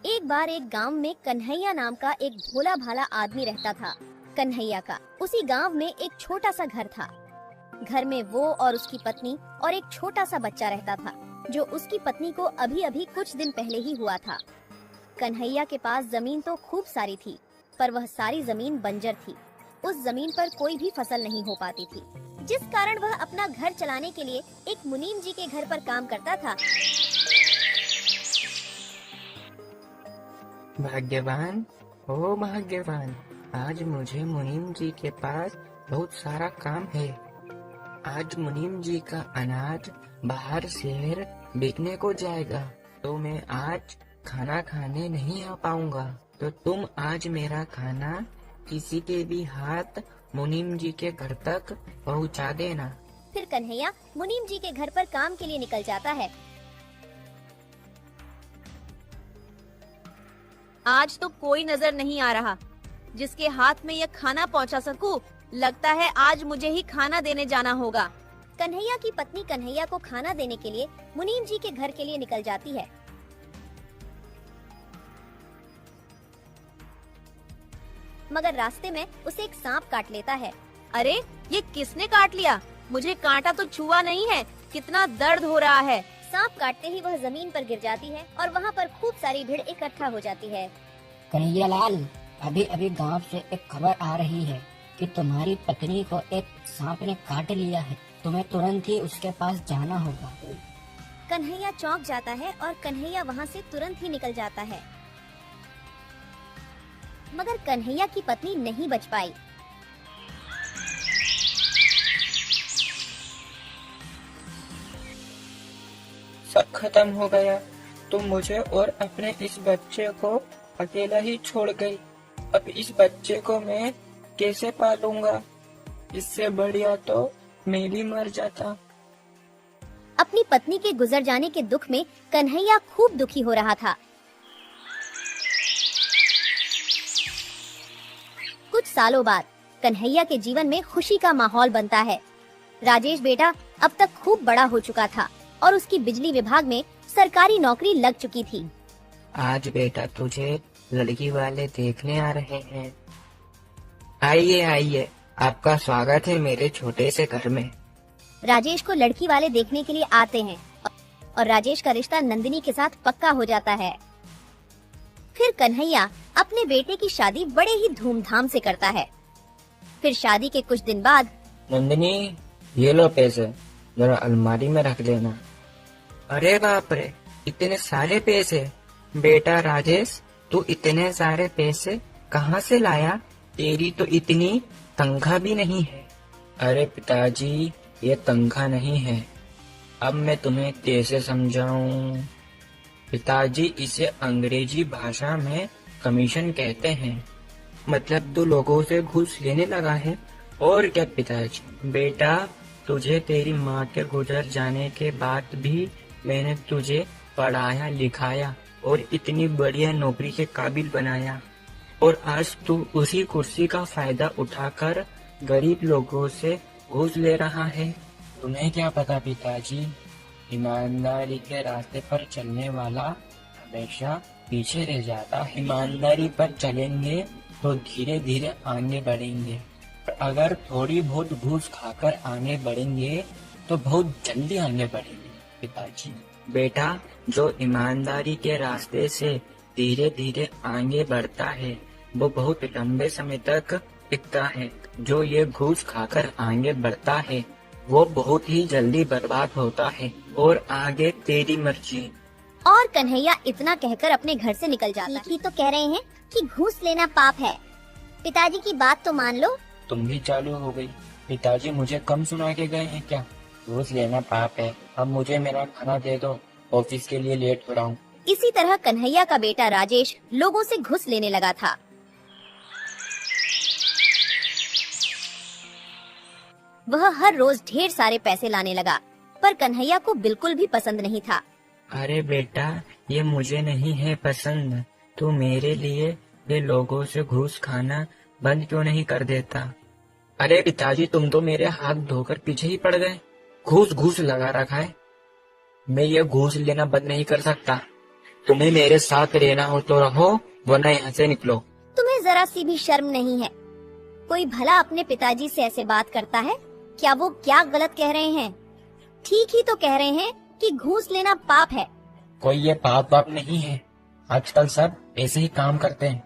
एक बार एक गांव में कन्हैया नाम का एक भोला भाला आदमी रहता था। कन्हैया का उसी गांव में एक छोटा सा घर था। घर में वो और उसकी पत्नी और एक छोटा सा बच्चा रहता था, जो उसकी पत्नी को अभी अभी कुछ दिन पहले ही हुआ था। कन्हैया के पास जमीन तो खूब सारी थी, पर वह सारी जमीन बंजर थी। उस जमीन पर कोई भी फसल नहीं हो पाती थी, जिस कारण वह अपना घर चलाने के लिए एक मुनीम जी के घर पर काम करता था। भाग्यवान, ओ भाग्यवान, आज मुझे मुनीम जी के पास बहुत सारा काम है। आज मुनीम जी का अनाज बाहर शहर बेचने को जाएगा, तो मैं आज खाना खाने नहीं आ पाऊंगा। तो तुम आज मेरा खाना किसी के भी हाथ मुनीम जी के घर तक पहुंचा देना। फिर कन्हैया मुनीम जी के घर पर काम के लिए निकल जाता है। आज तो कोई नजर नहीं आ रहा जिसके हाथ में यह खाना पहुंचा सकूं। लगता है आज मुझे ही खाना देने जाना होगा। कन्हैया की पत्नी कन्हैया को खाना देने के लिए मुनीम जी के घर के लिए निकल जाती है। मगर रास्ते में उसे एक सांप काट लेता है। अरे ये किसने काट लिया? मुझे कांटा तो छुआ नहीं है। कितना दर्द हो रहा है। सांप काटते ही वह जमीन पर गिर जाती है और वहाँ पर खूब सारी भीड़ इकट्ठा हो जाती है। कन्हैया लाल, अभी अभी गांव से एक खबर आ रही है कि तुम्हारी पत्नी को एक सांप ने काट लिया है। तुम्हें तुरंत ही उसके पास जाना होगा। कन्हैया चौंक जाता है और कन्हैया वहाँ से तुरंत ही निकल जाता है। मगर कन्हैया की पत्नी नहीं बच पाई। सब खत्म हो गया। तुम मुझे और अपने इस बच्चे को अकेला ही छोड़ गई। अब इस बच्चे को मैं कैसे पालूंगा? इससे बढ़िया तो मैं भी मर जाता। अपनी पत्नी के गुजर जाने के दुख में कन्हैया खूब दुखी हो रहा था। कुछ सालों बाद कन्हैया के जीवन में खुशी का माहौल बनता है। राजेश बेटा अब तक खूब बड़ा हो चुका था और उसकी बिजली विभाग में सरकारी नौकरी लग चुकी थी। आज बेटा तुझे लड़की वाले देखने आ रहे हैं। आइए आइए, आपका स्वागत है मेरे छोटे से घर में। राजेश को लड़की वाले देखने के लिए आते हैं और राजेश का रिश्ता नंदिनी के साथ पक्का हो जाता है। फिर कन्हैया अपने बेटे की शादी बड़े ही धूमधाम से करता है। फिर शादी के कुछ दिन बाद, नंदिनी, ये लो पैसे, जरा अलमारी में रख देना। अरे बाप रे, इतने सारे पैसे! बेटा राजेश, तू इतने सारे पैसे कहाँ से लाया? तेरी तो इतनी तनख्वाह भी नहीं है। अरे पिताजी, ये तनख्वाह नहीं है। अब मैं तुम्हें कैसे समझाऊं? पिताजी, इसे अंग्रेजी भाषा में कमीशन कहते हैं। मतलब तू लोगों से घूस लेने लगा है। और क्या पिताजी? बेटा, तुझे तेरी माँ के गुजर जाने के बाद भी मैंने तुझे पढ़ाया लिखाया और इतनी बढ़िया नौकरी के काबिल बनाया, और आज तू उसी कुर्सी का फायदा उठाकर गरीब लोगों से घूस ले रहा है। तुम्हें क्या पता पिताजी, ईमानदारी के रास्ते पर चलने वाला हमेशा पीछे रह जाता है। ईमानदारी पर चलेंगे तो धीरे धीरे आगे बढ़ेंगे, और अगर थोड़ी बहुत घूस खाकर आगे बढ़ेंगे तो बहुत जल्दी आगे बढ़ेंगे। पिताजी, बेटा, जो ईमानदारी के रास्ते से धीरे धीरे आगे बढ़ता है वो बहुत लंबे समय तक टिकता है। जो ये घूस खाकर आगे बढ़ता है वो बहुत ही जल्दी बर्बाद होता है। और आगे तेरी मर्जी। और कन्हैया इतना कहकर अपने घर से निकल जाता है। तो कह रहे हैं कि घूस लेना पाप है। पिताजी की बात तो मान लो। तुम भी चालू हो गई। पिताजी मुझे कम सुना के गए हैं क्या? घूस लेना पाप है। अब मुझे मेरा खाना दे दो, ऑफिस के लिए लेट हो रहा हूँ। इसी तरह कन्हैया का बेटा राजेश लोगों से घुस लेने लगा था। वह हर रोज ढेर सारे पैसे लाने लगा, पर कन्हैया को बिल्कुल भी पसंद नहीं था। अरे बेटा, ये मुझे नहीं है पसंद। तू मेरे लिए ये लोगों से घूस खाना बंद क्यों नहीं कर देता? अरे पिताजी, तुम तो मेरे हाथ धोकर पीछे ही पड़ गए। घूस घूस लगा रखा है। मैं ये घूस लेना बंद नहीं कर सकता। तुम्हें मेरे साथ रहना हो तो रहो, वरना यहाँ से निकलो। तुम्हें जरा सी भी शर्म नहीं है? कोई भला अपने पिताजी से ऐसे बात करता है? क्या वो क्या गलत कह रहे हैं? ठीक ही तो कह रहे हैं कि घूस लेना पाप है। कोई ये पाप वाप नहीं है, आजकल सब ऐसे ही काम करते हैं।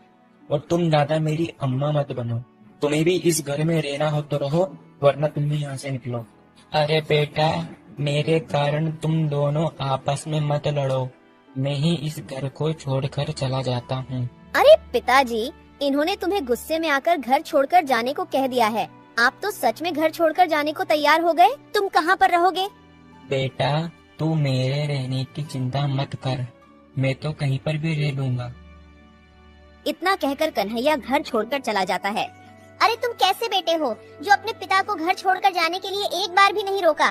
और तुम ज्यादा मेरी अम्मा मत बनो। तुम्हें भी इस घर में रहना हो तो रहो, वरना तुम भी यहाँ से निकलो। अरे बेटा, मेरे कारण तुम दोनों आपस में मत लड़ो। मैं ही इस घर को छोड़कर चला जाता हूँ। अरे पिताजी, इन्होंने तुम्हें गुस्से में आकर घर छोड़कर जाने को कह दिया है। आप तो सच में घर छोड़कर जाने को तैयार हो गए। तुम कहाँ पर रहोगे? बेटा, तू मेरे रहने की चिंता मत कर, मैं तो कहीं पर भी रह लूंगा। इतना कहकर कन्हैया घर छोड़कर चला जाता है। अरे तुम कैसे बेटे हो जो अपने पिता को घर छोड़कर जाने के लिए एक बार भी नहीं रोका?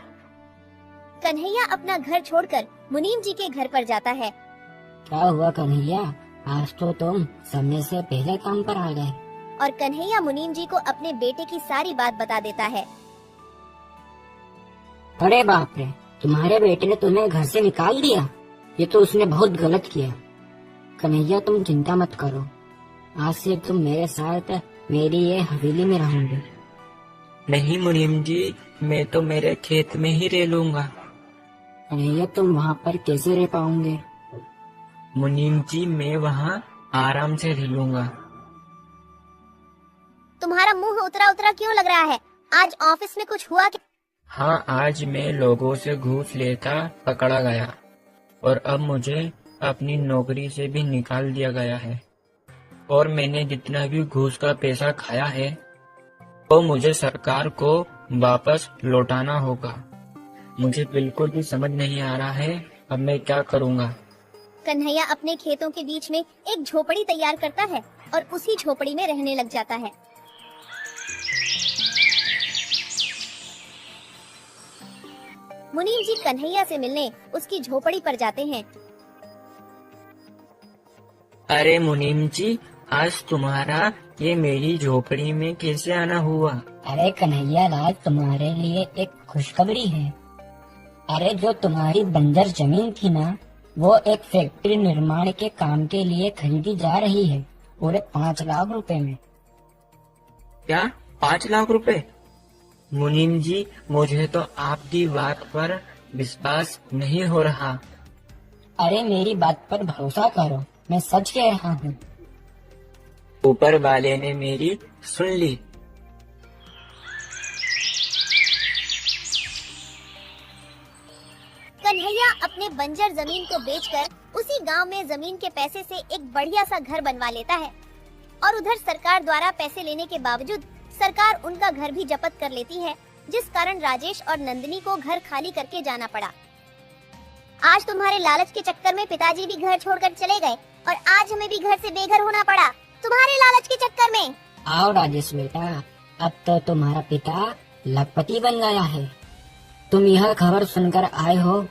कन्हैया अपना घर छोड़कर मुनीम जी के घर पर जाता है। क्या हुआ कन्हैया, आज तो तुम समय से पहले काम पर आ गए। और कन्हैया मुनीम जी को अपने बेटे की सारी बात बता देता है। अरे बाप रे, तुम्हारे बेटे ने तुम्हें घर से निकाल दिया। ये तो उसने बहुत गलत किया। कन्हैया तुम चिंता मत करो, आज से तुम मेरे साथ मेरी ये हवेली में रहोगे। नहीं मुनीम जी, मैं तो मेरे खेत में ही रह लूंगा। कन्हैया तुम वहाँ पर कैसे रह पाओगे? मुनीम जी, मैं वहाँ आराम से रह लूंगा। तुम्हारा मुंह उतरा उतरा क्यों लग रहा है? आज ऑफिस में कुछ हुआ क्या? हाँ, आज मैं लोगों से घूस लेता पकड़ा गया और अब मुझे अपनी नौकरी से भी निकाल दिया गया है। और मैंने जितना भी घूस का पैसा खाया है वो मुझे सरकार को वापस लौटाना होगा। मुझे बिल्कुल भी समझ नहीं आ रहा है अब मैं क्या करूँगा। कन्हैया अपने खेतों के बीच में एक झोपड़ी तैयार करता है और उसी झोपड़ी में रहने लग जाता है। मुनीम जी कन्हैया से मिलने उसकी झोपड़ी पर जाते हैं। अरे मुनीम जी, आज तुम्हारा ये मेरी झोपड़ी में कैसे आना हुआ? अरे कन्हैया, आज तुम्हारे लिए एक खुशखबरी है। अरे जो तुम्हारी बंजर जमीन थी ना, वो एक फैक्ट्री निर्माण के काम के लिए खरीदी जा रही है, पूरे 5 लाख रुपए में। क्या 5 लाख रुपए? मुनीम जी, मुझे तो आपकी बात पर विश्वास नहीं हो रहा। अरे मेरी बात पर भरोसा करो, मैं सच कह रहा हूँ। ऊपर वाले ने मेरी सुन ली। कन्हैया अपने बंजर जमीन को बेचकर उसी गांव में जमीन के पैसे से एक बढ़िया सा घर बनवा लेता है। और उधर सरकार द्वारा पैसे लेने के बावजूद सरकार उनका घर भी जब्त कर लेती है, जिस कारण राजेश और नंदिनी को घर खाली करके जाना पड़ा। आज तुम्हारे लालच के चक्कर में पिताजी भी घर छोड़कर चले गए और आज हमें भी घर से बेघर होना पड़ा, तुम्हारे लालच के चक्कर में। आओ राजेश बेटा, अब तो तुम्हारा पिता लखपति बन गया है। तुम यह खबर सुनकर आए हो,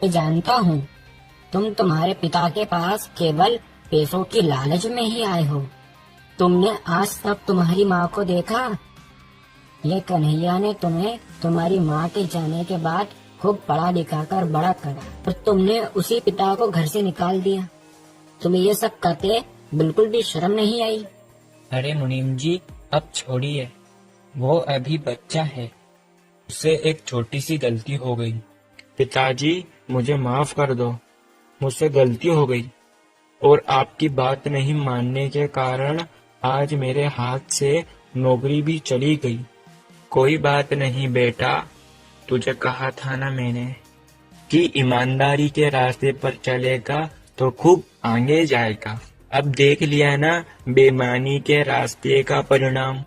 मैं जानता हूँ। तुम तुम्हारे पिता के पास केवल पैसों की लालच में ही आए हो। तुमने आज तक तुम्हारी माँ को देखा? ये कन्हैया ने तुम्हें तुम्हारी माँ के जाने के बाद खूब पढ़ा लिखा कर बड़ा करा और तुमने उसी पिता को घर से निकाल दिया। तुम्हें ये सब करते बिल्कुल भी शर्म नहीं आई? अरे मुनीम जी, अब छोड़िए, वो अभी बच्चा है, उससे एक छोटी सी गलती हो गई। पिताजी, मुझे माफ कर दो, मुझसे गलती हो गई और आपकी बात नहीं मानने के कारण आज मेरे हाथ से नौकरी भी चली गई। कोई बात नहीं बेटा, तुझे कहा था ना मैंने कि ईमानदारी के रास्ते पर चलेगा तो खूब आगे जाएगा। अब देख लिया ना बेईमानी के रास्ते का परिणाम।